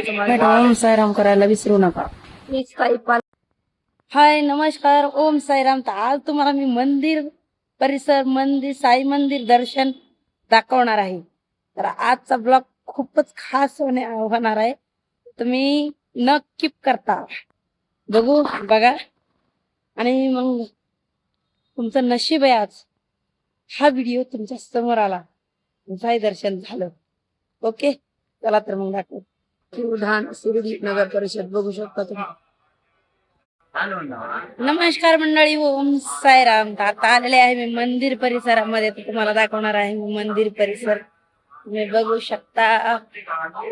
ओम साईराम करायला विसरू नका. हाय नमस्कार, ओम साईराम. तर आज तुम्हाला मी मंदिर परिसर, साई मंदिर दर्शन दाखवणार आहे. तर आजचा ब्लॉग खूपच खास होणार आहे. तुम्ही नक्की करता बघा आणि मग तुमचं नशीब आहे आज हा व्हिडिओ तुमच्या समोर आला, साई दर्शन झालं. ओके, चला तर मग दाखव. उधान शिर्डी नगर परिषद बघू शकता तुम्ही. नमस्कार मंडळी, ओम साईराम. आता आलेले आहे मी मंदिर परिसरामध्ये. तुम्हाला दाखवणार आहे मी मंदिर परिसर. तुम्ही बघू शकता.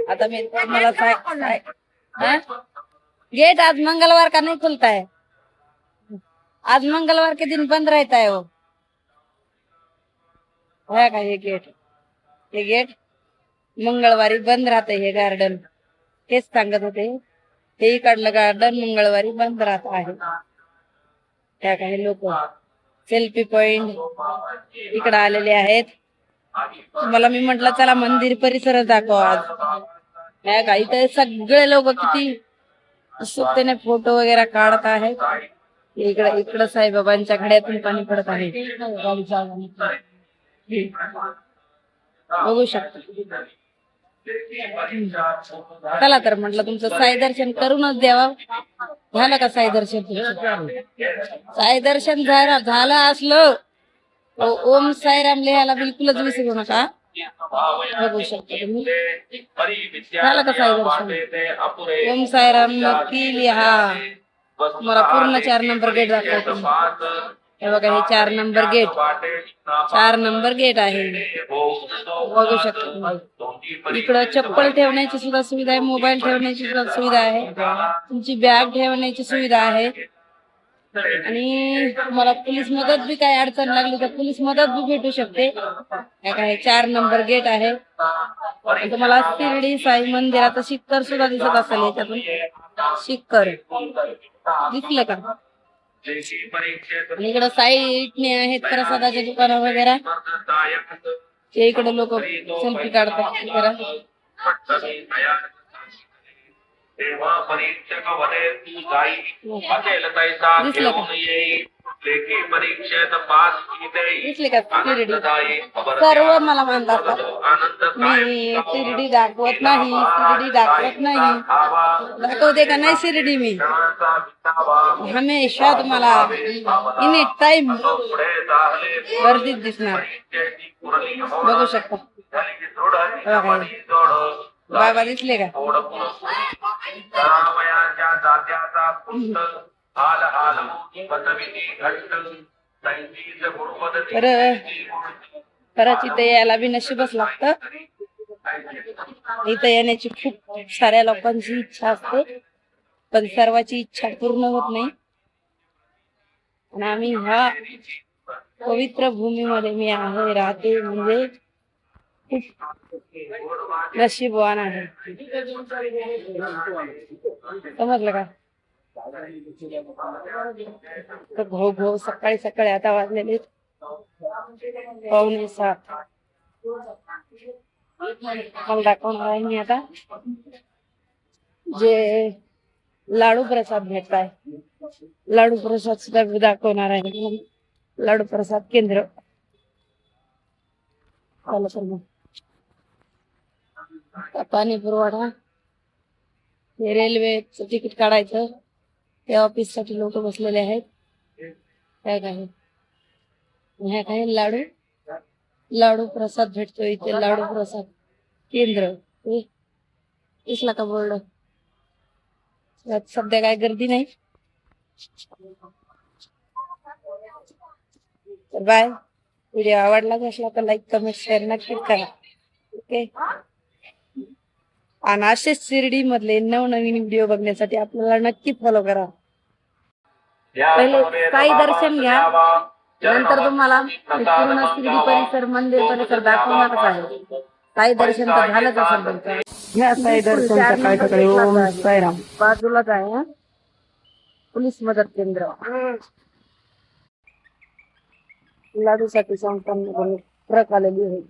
आता मी तुम्हाला गेट आज मंगलवार का नहीं खुलता है? आज मंगलवार के दिन बंद रहता है वो है का? ये गेट मंगळवारी बंद राहते. हे गार्डन तेच सांगत होते. हे इकडलं गार्डन मंगळवारी बंद राहत आहे. त्या काही लोक सेल्फी पॉइंट इकडे आलेले आहेत. मला मी म्हंटल चला मंदिर परिसर दाखव आज. त्या काही तर सगळे लोक किती उत्सुकतेने फोटो वगैरे काढत आहेत. इकडं साईबाबांच्या घड्यातून पाणी पडत आहे. बघू शकता. चला तर म्हटलं तुमचं साई दर्शन करूनच द्यावा. झालं का साई दर्शन? साई दर्शन झालं असलं ओम साईराम लिहायला बिलकुलच विसरू नका. बघू शकता तुम्ही. झालं का साई दर्शन? ओम साईराम नक्की लिहा. मला पूर्ण 4 नंबर गेट दाखवतो. हे बघा, हे 4 नंबर गेट. 4 नंबर गेट आहे. बघू शकता. इकडं चप्पल ठेवण्याची सुद्धा सुविधा आहे. मोबाईल ठेवण्याची सुद्धा सुविधा आहे. तुमची बॅग ठेवण्याची सुविधा आहे. आणि तुम्हाला पोलीस मदत बी काय अडचण लागली तर पोलीस मदत बी भेटू शकते. काय 4 नंबर गेट आहे. तुम्हाला शिर्डी साई मंदिराचं शिखर सुद्धा दिसत असेल. याच्यातून शिखर दिसलं का? इकडं साईडने आहेत प्रसादाचे दुकानं वगैरे. ते इकडे लोक सेल्फी काढतात. दिसलं का? दिसले का शिर्डी? सर्व मला मानत असतात मी शिर्डी दाखवत नाही. दाखवते का नाही शिर्डी मी हमेशा तुम्हाला एनी टाइम गर्दीत दिसणार. बघू शकता. बाबा दिसले का? खरंच इथे यायला बी नशीबच लागतं. इथं येण्याची खूप साऱ्या लोकांची इच्छा असते, पण सर्वांची इच्छा पूर्ण होत नाही. आणि आम्ही ह्या पवित्र भूमीमध्ये मी राहते म्हणजे खूप नशीबवान आहे. समजलं का? घो सकाळी आता वाजलेले 6:45. मला दाखवणार आहे मी आता जे लाडू प्रसाद भेटताय. लाडू प्रसाद सुद्धा दाखवणार आहे. लाडू प्रसाद केंद्र. चला तर मग. पाणी पुरवठा, हे रेल्वेचं तिकीट काढायचं. ते ऑफिस साठी लोक बसलेले आहेत. काय लाडू प्रसाद भेटतो इथे. लाडू प्रसाद केंद्र दिसला का बोर्ड? सध्या काय गर्दी नाही. बाय. व्हिडिओ आवडला असला तर लाईक, कमेंट, शेअर नक्कीच करा. ओके. आणि असेच शिर्डी मधले नवनवीन व्हिडिओ बघण्यासाठी आपल्याला नक्की फॉलो करा. पहिले साई दर्शन घ्या, नंतर तुम्हाला पूर्ण शिर्डी परिसर, मंदिर परिसर दाखवणारच आहे. साई दर्शन तर झालंच असेल तुमचं. घ्या साई दर्शन. सकाळी ओम साईराम. बाजूलाच आहे पोलीस मदत केंद्र. लाडूसाठी संपन्न ट्रक आलेली आहे.